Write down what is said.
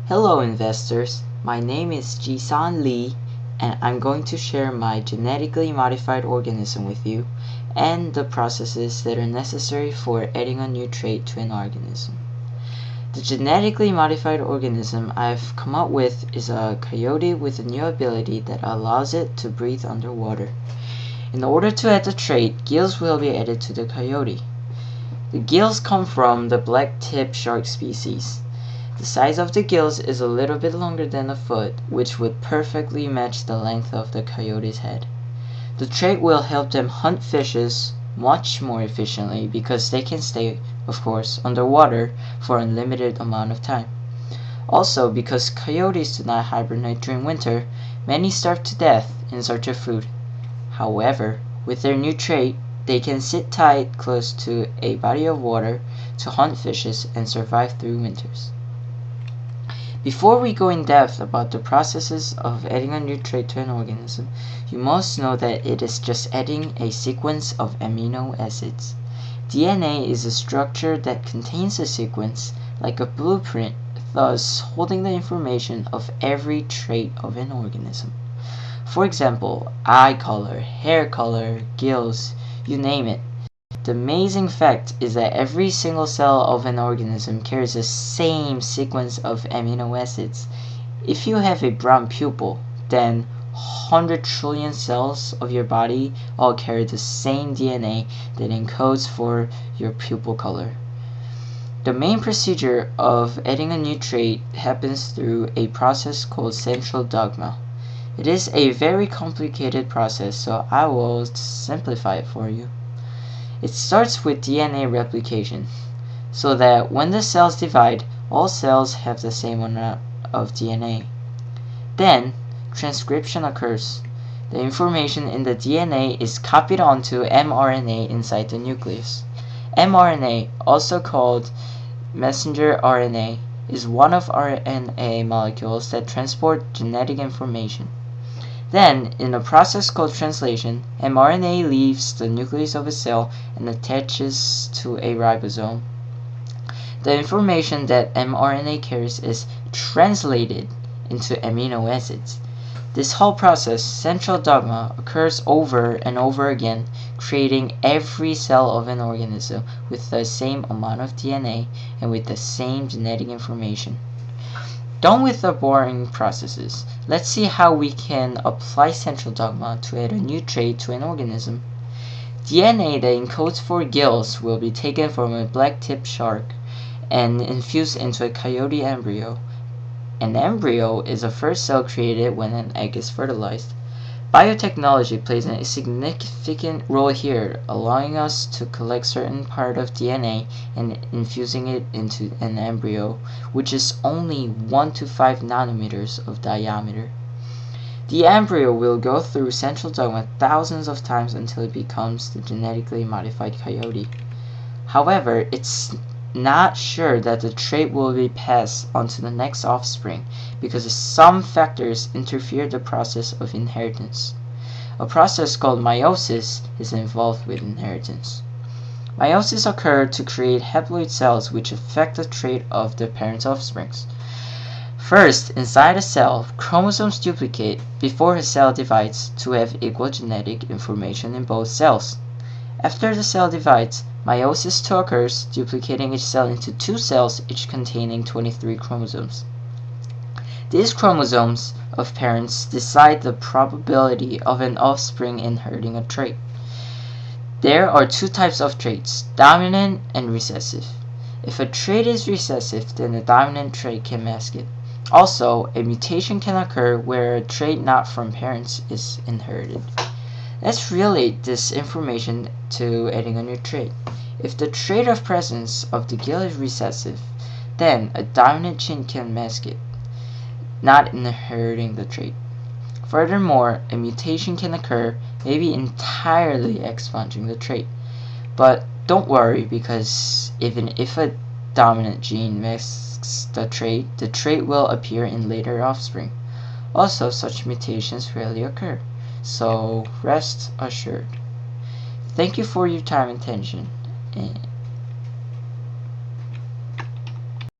Hello investors, my name is Jisan Lee and I'm going to share my genetically modified organism with you and the processes that are necessary for adding a new trait to an organism. The genetically modified organism I've come up with is a coyote with a new ability that allows it to breathe underwater. In order to add the trait, gills will be added to the coyote. The gills come from the black-tip shark species. The size of the gills is a little bit longer than a foot, which would perfectly match the length of the coyote's head. The trait will help them hunt fishes much more efficiently because they can stay, of course, underwater for an unlimited amount of time. Also, because coyotes do not hibernate during winter, many starve to death in search of food. However, with their new trait, they can sit tight close to a body of water to hunt fishes and survive through winters. Before we go in depth about the processes of adding a new trait to an organism, you must know that it is just adding a sequence of amino acids. DNA is a structure that contains a sequence, like a blueprint, thus holding the information of every trait of an organism. For example, eye color, hair color, gills, you name it. The amazing fact is that every single cell of an organism carries the same sequence of amino acids. If you have a brown pupil, then 100 trillion cells of your body all carry the same DNA that encodes for your pupil color. The main procedure of adding a new trait happens through a process called central dogma. It is a very complicated process, so I will simplify it for you. It starts with DNA replication, so that when the cells divide, all cells have the same amount of DNA. Then, transcription occurs. The information in the DNA is copied onto mRNA inside the nucleus. mRNA, also called messenger RNA, is one of RNA molecules that transport genetic information. Then, in a process called translation, mRNA leaves the nucleus of a cell and attaches to a ribosome. The information that mRNA carries is translated into amino acids. This whole process, central dogma, occurs over and over again, creating every cell of an organism with the same amount of DNA and with the same genetic information. Done with the boring processes, let's see how we can apply central dogma to add a new trait to an organism. DNA that encodes for gills will be taken from a black-tip shark and infused into a coyote embryo. An embryo is the first cell created when an egg is fertilized. Biotechnology plays a significant role here, allowing us to collect certain part of DNA and infusing it into an embryo, which is only 1 to 5 nanometers of diameter. The embryo will go through central dogma thousands of times until it becomes the genetically modified coyote. However, it's not sure that the trait will be passed on to the next offspring because some factors interfere the process of inheritance. A process called meiosis is involved with inheritance. Meiosis occurs to create haploid cells which affect the trait of the parent offsprings. First, inside a cell, chromosomes duplicate before a cell divides to have equal genetic information in both cells. After the cell divides, meiosis II occurs, duplicating each cell into 2 cells, each containing 23 chromosomes. These chromosomes of parents decide the probability of an offspring inheriting a trait. There are 2 types of traits, dominant and recessive. If a trait is recessive, then the dominant trait can mask it. Also, a mutation can occur where a trait not from parents is inherited. Let's relate this information to adding a new trait. If the trait of presence of the gill is recessive, then a dominant gene can mask it, not inheriting the trait. Furthermore, a mutation can occur, maybe entirely expunging the trait. But don't worry, because even if a dominant gene masks the trait will appear in later offspring. Also, such mutations rarely occur, so rest assured. Thank you for your time and attention.